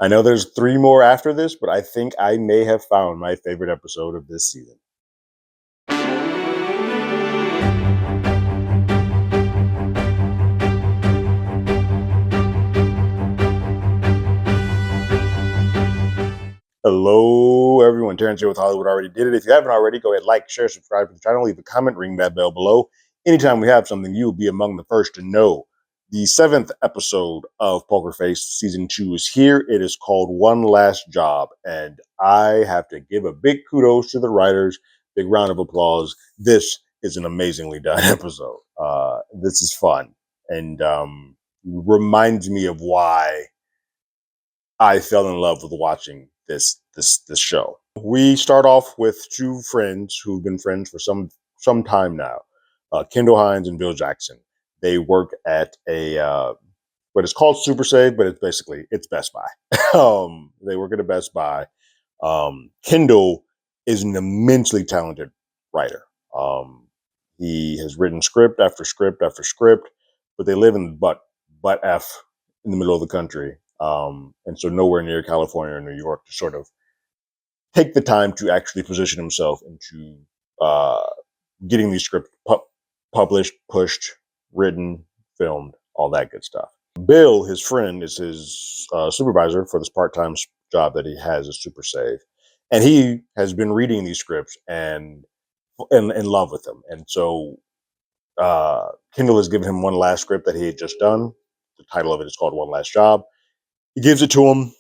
I know there's 3 more after this, but I think I may have found my favorite episode of this season. Hello, everyone. Terrence here with Hollywood Already Did It. If you haven't already, go ahead, like, share, subscribe to the channel, leave a comment, ring that bell below. Anytime we have something, you'll be among the first to know. The 7th episode of Poker Face Season 2 is here. It is called One Last Job, and I have to give a big kudos to the writers. Big round of applause. This is an amazingly done episode. This is fun, and reminds me of why I fell in love with watching this show. We start off with 2 friends who've been friends for some time now, Kendall Hines and Bill Jackson. They work at a what is called Super Save, but it's Best Buy. They work at a Best Buy. Kendall is an immensely talented writer. He has written script after script after script, but they live in butt f in the middle of the country. And so nowhere near California or New York to sort of take the time to actually position himself into getting these scripts published, pushed, written, filmed, all that good stuff. Bill, his friend, is his supervisor for this part-time job that he has at Super Save. And he has been reading these scripts and in love with them. And so Kendall has given him one last script that he had just done. The title of it is called One Last Job. He gives it to him,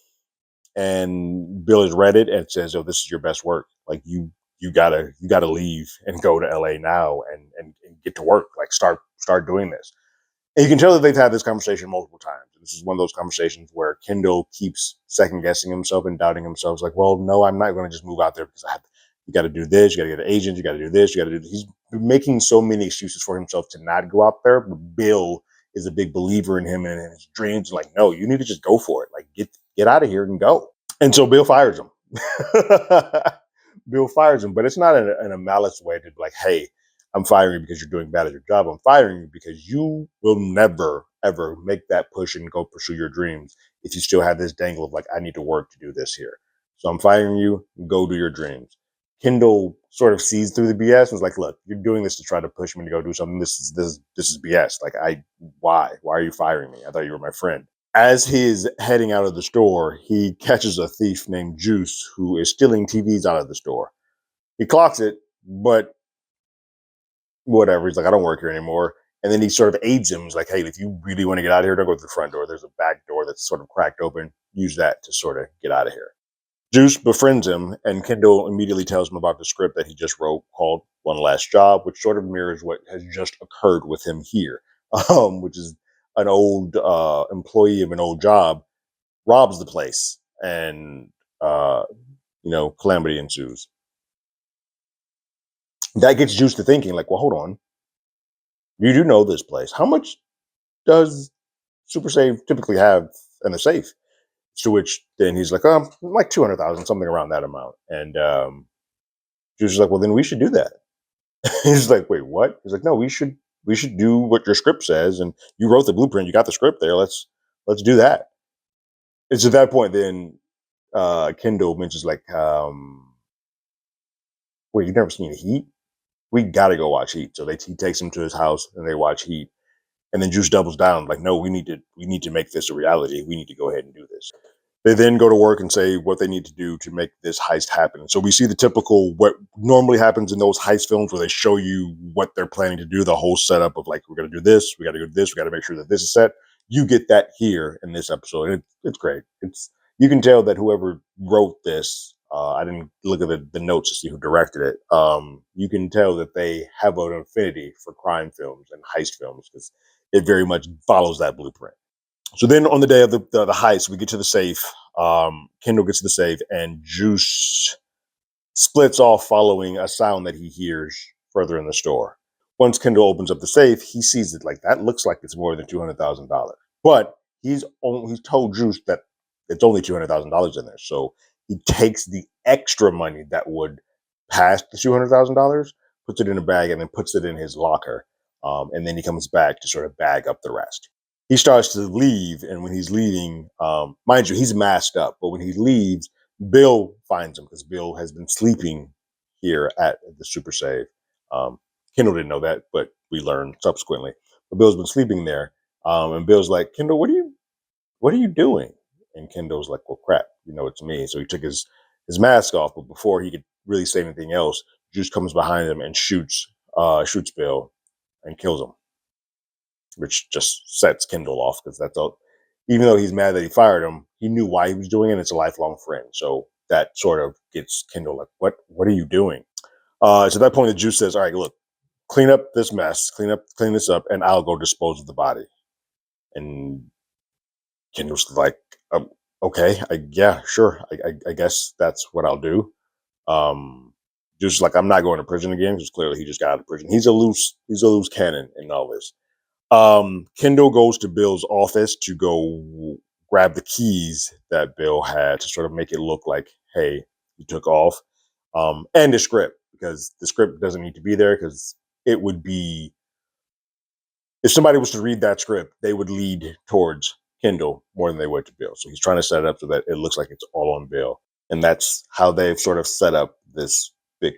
and Bill has read it and says, "Oh, this is your best work. Like you gotta leave and go to LA now and get to work. Like start doing this." And you can tell that they've had this conversation multiple times. This is one of those conversations where Kendall keeps second guessing himself and doubting himself. It's like, well, no, I'm not going to just move out there because you got to do this, you got to get an agent, you got to do this, you got to do. He's making so many excuses for himself to not go out there, but Bill is a big believer in him and in his dreams. Like, no, you need to just go for it. Like, get out of here and go. And so Bill fires him. Bill fires him, but it's not in a malice way to be like, hey, I'm firing you because you're doing bad at your job. I'm firing you because you will never, ever make that push and go pursue your dreams if you still have this dangle of like, I need to work to do this here. So I'm firing you. Go do your dreams. Kendall sort of sees through the BS and is like, look, you're doing this to try to push me to go do something. This is BS. Like, why are you firing me? I thought you were my friend. As he is heading out of the store, he catches a thief named Juice who is stealing TVs out of the store. He clocks it, but whatever. He's like, I don't work here anymore. And then he sort of aids him. He's like, hey, if you really want to get out of here, don't go to the front door. There's a back door that's sort of cracked open. Use that to sort of get out of here. Juice befriends him, and Kendall immediately tells him about the script that he just wrote called One Last Job, which sort of mirrors what has just occurred with him here, which is an old employee of an old job robs the place, and calamity ensues. That gets Juice to thinking, like, well, hold on. You do know this place. How much does Super Save typically have in the safe? To which then he's like, like 200,000, something around that amount. And Juice is like, well, then we should do that. He's like, wait, what? He's like, no, we should do what your script says. And you wrote the blueprint. You got the script there. Let's do that. It's at that point then Kendall mentions like, wait, you've never seen Heat? We got to go watch Heat. So he takes him to his house and they watch Heat. And then Juice doubles down, like, no, we need to make this a reality. We need to go ahead and do this. They then go to work and say what they need to do to make this heist happen. So we see the typical, what normally happens in those heist films where they show you what they're planning to do, the whole setup of like, we're going to do this, we got to do this, we got to make sure that this is set. You get that here in this episode. It's great. You can tell that whoever wrote this, I didn't look at the notes to see who directed it. You can tell that they have an affinity for crime films and heist films because it very much follows that blueprint. So then on the day of the heist, we get to the safe. Kendall gets to the safe, and Juice splits off following a sound that he hears further in the store. Once Kendall opens up the safe, he sees it like that looks like it's more than $200,000. But he's told Juice that it's only $200,000 in there. So he takes the extra money that would pass the $200,000, puts it in a bag, and then puts it in his locker. And then he comes back to sort of bag up the rest. he starts to leave, and when he's leaving, mind you, he's masked up. But when he leaves, Bill finds him because Bill has been sleeping here at the Super Save. Um, Kendall didn't know that, but we learned subsequently. But Bill's been sleeping there, and Bill's like, "Kendall, what are you doing?" And Kendall's like, "Well, crap, it's me." So he took his mask off, but before he could really say anything else, Juice comes behind him and shoots Bill and kills him, which just sets Kendall off because that's all. Even though he's mad that he fired him, he knew why he was doing it. And it's a lifelong friend, so that sort of gets Kendall like, What are you doing?" So at that point, the Juice says, "All right, look, clean up this mess, clean this up, and I'll go dispose of the body." And Kendall's like, um, "Okay, yeah, sure. I guess that's what I'll do." Um, just like, I'm not going to prison again because clearly he just got out of prison. He's a loose cannon in all this. Kendall goes to Bill's office to go grab the keys that Bill had to sort of make it look like, hey, he took off, and the script, because the script doesn't need to be there because it would be, if somebody was to read that script, they would lead towards Kendall more than they would to Bill. So he's trying to set it up so that it looks like it's all on Bill. And that's how they've sort of set up this big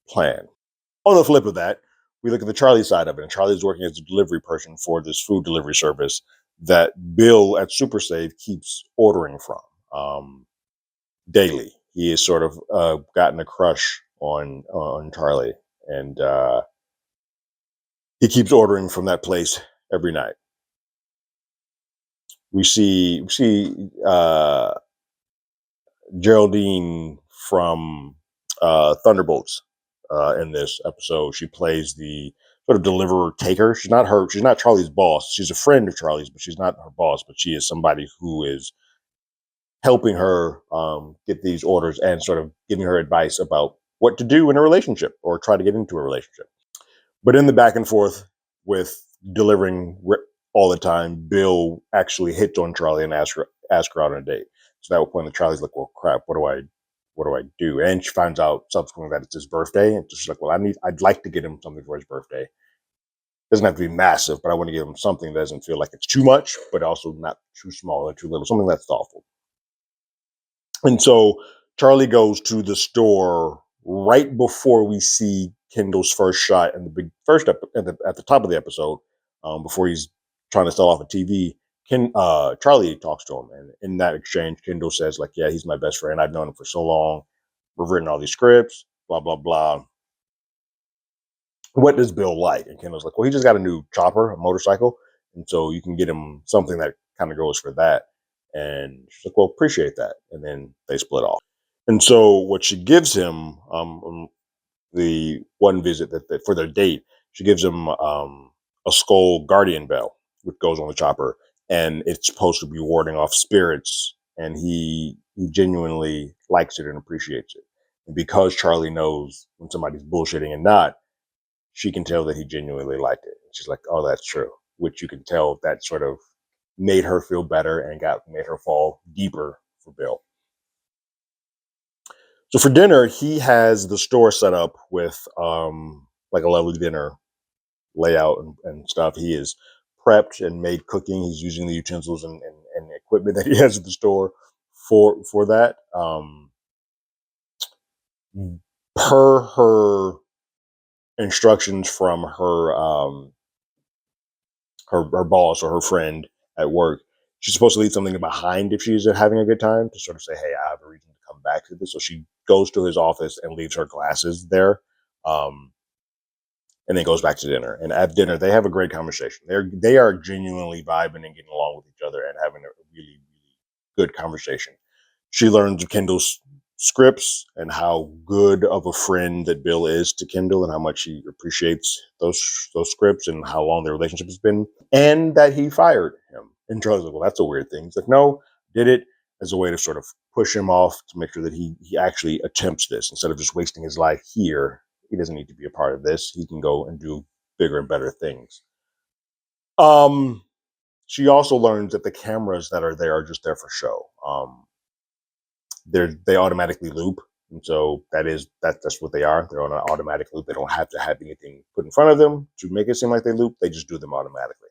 plan. On the flip of that, we look at the Charlie side of it, and Charlie's working as a delivery person for this food delivery service that Bill at Super Save keeps ordering from daily. He has sort of gotten a crush on Charlie, and he keeps ordering from that place every night. We see Geraldine from Thunderbolts in this episode. She plays the sort of deliverer taker. She's not Charlie's boss. She's a friend of Charlie's, but she's not her boss. But she is somebody who is helping her get these orders and sort of giving her advice about what to do in a relationship or try to get into a relationship. But in the back and forth with delivering all the time, Bill actually hits on Charlie and asks her out on a date. So that point, Charlie's like, "Well, crap, what do I do?" And she finds out subsequently that it's his birthday, and she's like, "Well, I'd like to get him something for his birthday. Doesn't have to be massive, but I want to give him something that doesn't feel like it's too much, but also not too small or too little. Something that's thoughtful." And so Charlie goes to the store right before we see Kendall's first shot in the big first at the top of the episode, before he's trying to sell off a TV. Charlie talks to him, and in that exchange, Kendall says, like, "Yeah, he's my best friend. I've known him for so long. We've written all these scripts, blah blah blah. What does Bill like?" And Kendall's like, "Well, he just got a new chopper, a motorcycle, and so you can get him something that kind of goes for that." And she's like, "Well, appreciate that." And then they split off. And so what she gives him, the one visit that for their date, she gives him a skull guardian bell, which goes on the chopper, and it's supposed to be warding off spirits. And he genuinely likes it and appreciates it. And because Charlie knows when somebody's bullshitting and not, she can tell that he genuinely liked it. She's like, "Oh, that's true," which you can tell that sort of made her feel better and made her fall deeper for Bill. So for dinner, he has the store set up with like a lovely dinner layout and stuff. He is prepped and made cooking. He's using the utensils and equipment that he has at the store for that. Per her instructions from her boss or her friend at work, she's supposed to leave something behind if she's having a good time to sort of say, "Hey, I have a reason to come back to this." So she goes to his office and leaves her glasses there, um, and then goes back to dinner. And at dinner, they have a great conversation. They are genuinely vibing and getting along with each other and having a really really good conversation. She learns of Kendall's scripts and how good of a friend that Bill is to Kendall and how much he appreciates those scripts and how long their relationship has been, and that he fired him. And Charlie's like, "Well, that's a weird thing." He's like, "No, did it as a way to sort of push him off to make sure that he actually attempts this instead of just wasting his life here. He doesn't need to be a part of this. He can go and do bigger and better things." Um, she also learns that the cameras that are there are just there for show. They automatically loop, and so that's what they are. They're on an automatic loop. They don't have to have anything put in front of them to make it seem like they loop. They just do them automatically.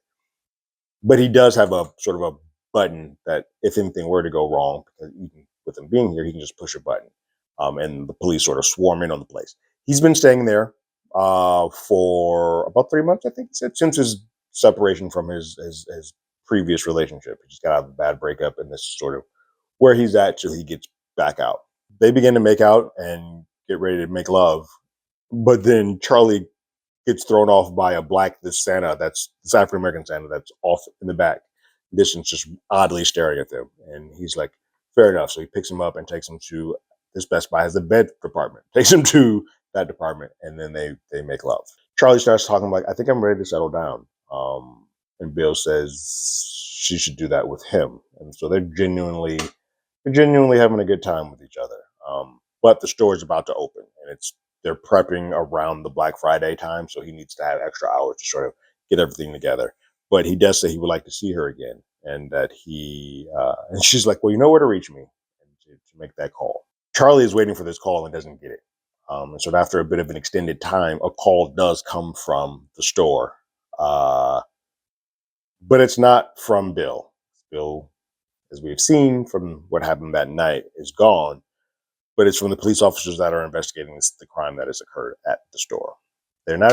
But he does have a sort of a button that if anything were to go wrong, because even with him being here, he can just push a button, and the police sort of swarm in on the place. He's been staying there for about 3 months, I think he said, since his separation from his previous relationship. He just got out of a bad breakup, and this is sort of where he's at till he gets back out. They begin to make out and get ready to make love, but then Charlie gets thrown off by a black this Santa that's this African American Santa that's off in the back distance, just oddly staring at them. And he's like, fair enough. So he picks him up and takes him to this Best Buy has a bed department, takes him to that department, and then they make love. Charlie starts talking like, I think I'm ready to settle down. And Bill says she should do that with him. And so they're genuinely having a good time with each other. But the store is about to open, and they're prepping around the Black Friday time, so he needs to have extra hours to sort of get everything together. But he does say he would like to see her again, and that and she's like, well, you know where to reach me to make that call. Charlie is waiting for this call and doesn't get it. And so after a bit of an extended time, a call does come from the store, but it's not from Bill. Bill, as we've seen from what happened that night, is gone, but it's from the police officers that are investigating the crime that has occurred at the store. They're not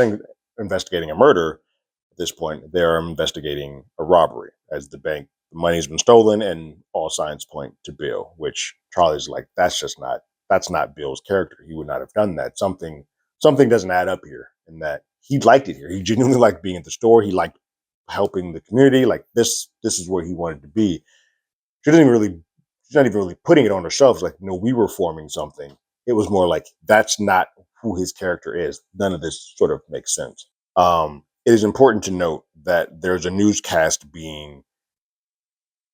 investigating a murder at this point. They are investigating a robbery, as the money's been stolen, and all signs point to Bill. Which Charlie's like, that's not Bill's character. He would not have done that. Something doesn't add up here. And that he liked it here. He genuinely liked being at the store. He liked helping the community. Like this is where he wanted to be. She's not even really putting it on herself. It's like, no, we were forming something. It was more like, that's not who his character is. None of this sort of makes sense. It is important to note that there's a newscast being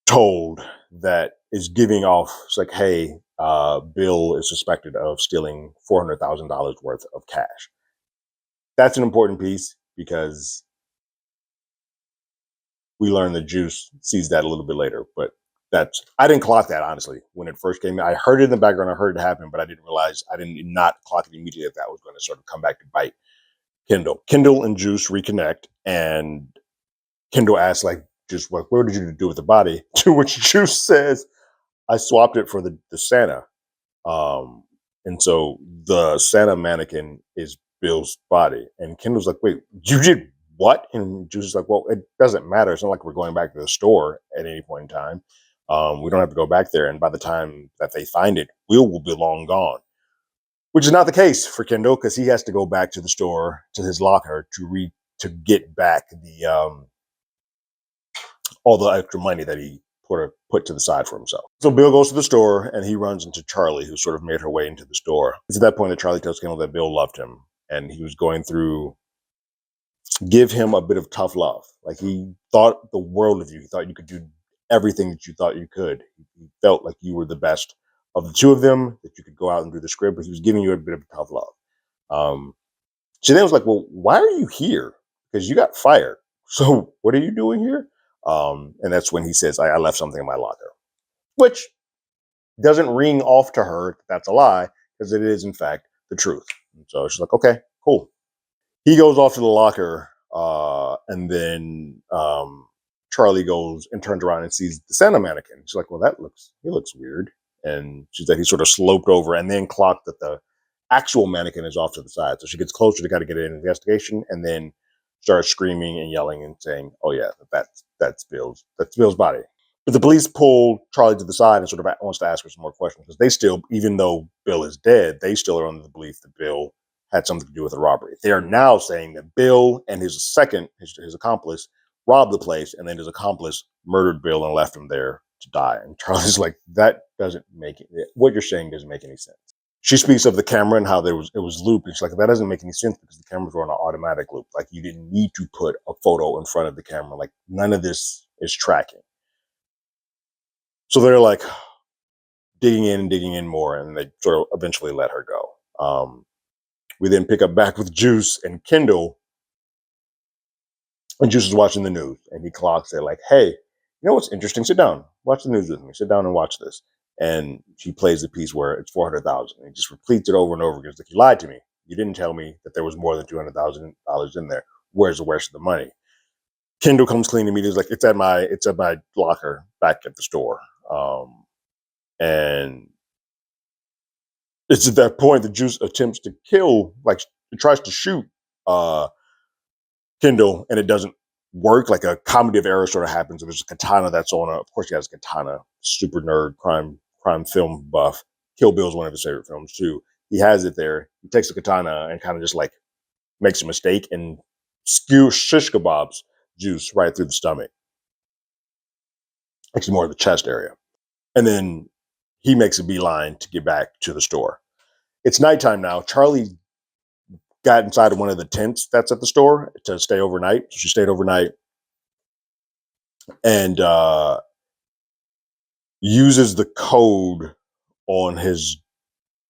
told that is giving off, it's like, hey, Bill is suspected of stealing $400,000 worth of cash. That's an important piece because we learn that Juice sees that a little bit later, but I didn't clock that, honestly, when it first came in. I heard it in the background, I heard it happen, but I didn't not clock it immediately that was going to sort of come back to bite Kendall. Kendall and Juice reconnect, and Kendall asks, like, just what did you do with the body? To which Juice says, I swapped it for the Santa. And so the Santa mannequin is Bill's body. And Kendall's like, wait, you did what? And Juice is like, well, it doesn't matter. It's not like we're going back to the store at any point in time. We don't have to go back there. And by the time that they find it, will be long gone. Which is not the case for Kendall, because he has to go back to the store, to his locker, to get back all the extra money that he put to the side for himself. So Bill goes to the store, and he runs into Charlie, who sort of made her way into the store. It's at that point that Charlie tells Kendall that Bill loved him, and he was going through give him a bit of tough love. Like, he thought the world of you. He thought you could do everything that you thought you could. He felt like you were the best of the two of them, that you could go out and do the script, but he was giving you a bit of tough love. She then was like, well, why are you here? Because you got fired. So what are you doing here? And that's when he says, I left something in my locker, which doesn't ring off to her. That's a lie, because it is, in fact, the truth. And so she's like, okay, cool. He goes off to the locker, and then Charlie goes and turns around and sees the Santa mannequin. She's like, well, he looks weird. And she said he sort of sloped over and then clocked that the actual mannequin is off to the side. So she gets closer to kind of get an investigation, and then starts screaming and yelling and saying, oh yeah, that's Bill's body. But the police pull Charlie to the side and sort of wants to ask her some more questions, because they still, even though Bill is dead, they still are under the belief that Bill had something to do with the robbery. They are now saying that Bill and his accomplice robbed the place, and then his accomplice murdered Bill and left him there to die. And Charlie's like, what you're saying doesn't make any sense. She speaks of the camera and how it was looped. And she's like, that doesn't make any sense, because the cameras were on an automatic loop. Like, you didn't need to put a photo in front of the camera. Like, none of this is tracking. So they're like digging in more, and they sort of eventually let her go. We then pick up back with Juice and Kendall, and Juice is watching the news, and he clocks it like, hey, you know what's interesting? Sit down, watch the news with me. Sit down and watch this. And she plays the piece where it's 400,000. And he just repeats it over and over again. It's like, you lied to me. You didn't tell me that there was more than $200,000 in there. Where's the rest of the money? Kendall comes clean immediately. He's like, it's at my locker back at the store. And it's at that point that Juice attempts to kill, like, tries to shoot uh, Kendall, and it doesn't work. Like a comedy of errors sort of happens. And there's a katana that's on. Of course, he has a katana. Super nerd, crime film buff. Kill Bill is one of his favorite films too. He has it there. He takes the katana and kind of just like makes a mistake and shish kebabs Juice right through the stomach. Actually, more of the chest area. And then he makes a beeline to get back to the store. It's nighttime now. Charlie got inside of one of the tents that's at the store to stay overnight. So she stayed overnight and uses the code on his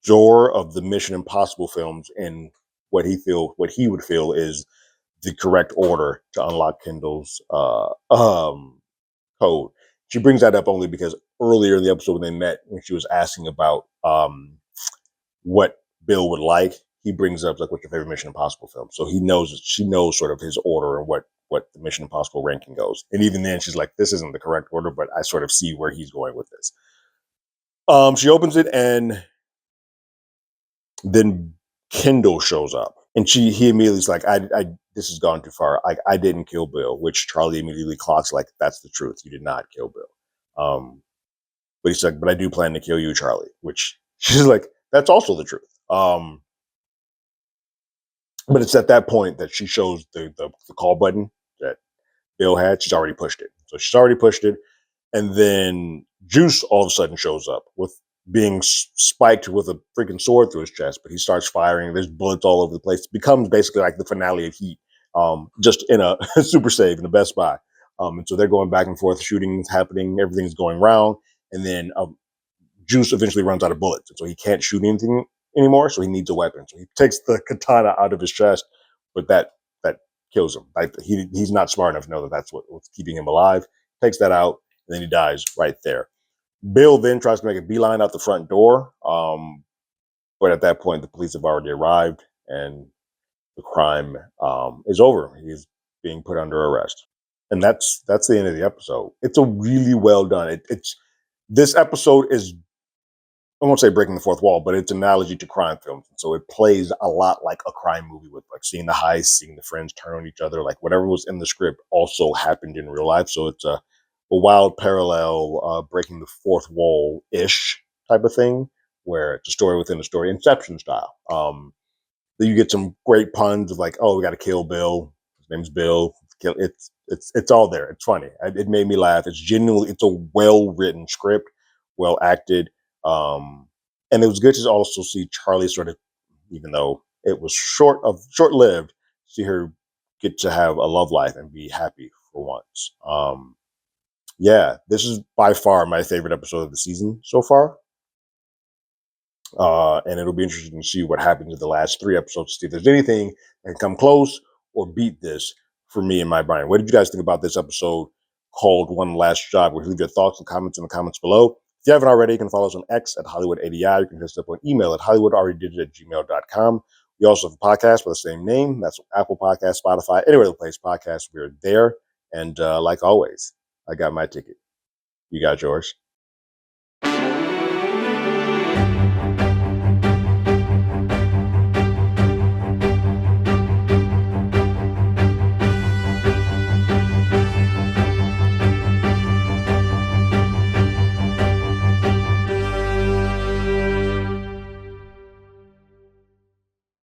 door of the Mission Impossible films in what he would feel is the correct order to unlock Kendall's code. She brings that up only because earlier in the episode when they met, when she was asking about what Bill would like, he brings up like, what's your favorite Mission Impossible film? So she knows sort of his order and what the Mission Impossible ranking goes. And even then, she's like, this isn't the correct order, but I sort of see where he's going with this. She opens it, and then Kendall shows up, and he immediately is like, I this has gone too far. I didn't kill Bill, which Charlie immediately clocks like, that's the truth. You did not kill Bill. But he's like, but I do plan to kill you, Charlie, which she's like, that's also the truth. But it's at that point that she shows the call button that Bill had. She's already pushed it. So she's already pushed it. And then Juice all of a sudden shows up with being spiked with a freaking sword through his chest, but he starts firing. There's bullets all over the place. It becomes basically like the finale of Heat, just in a super save in the Best Buy. And so they're going back and forth, shooting's happening, everything's going round. And then Juice eventually runs out of bullets. And so he can't shoot anything anymore. So he needs a weapon. So he takes the katana out of his chest, but that kills him. Like he's not smart enough to know that that's what's keeping him alive. Takes that out, and then he dies right there. Bill then tries to make a beeline out the front door, but at that point, the police have already arrived, and the crime is over. He's being put under arrest, and that's the end of the episode. It's a really well done. This episode is, I won't say breaking the fourth wall, but it's an analogy to crime films. And so it plays a lot like a crime movie, with like seeing the heist, seeing the friends turn on each other, like whatever was in the script also happened in real life. So it's a wild parallel, breaking the fourth wall ish type of thing, where it's a story within a story, Inception style. Then you get some great puns of like, oh, we got to kill Bill. His name's Bill. It's all there. It's funny. It made me laugh. It's a well written script, well acted. And it was good to also see Charlie sort of, even though it was short lived, see her get to have a love life and be happy for once. Yeah, this is by far my favorite episode of the season so far. And it'll be interesting to see what happens in the last 3 episodes to see if there's anything that can come close or beat this for me and my brain. What did you guys think about this episode called One Last Job? Leave your thoughts and comments in the comments below. If you haven't already, you can follow us on X at HollywoodADI. You can hit us up on email at HollywoodAlreadyDidIt@gmail.com. We also have a podcast with the same name. That's Apple Podcasts, Spotify, anywhere the place podcasts. We're there. And like always, I got my ticket. You got yours.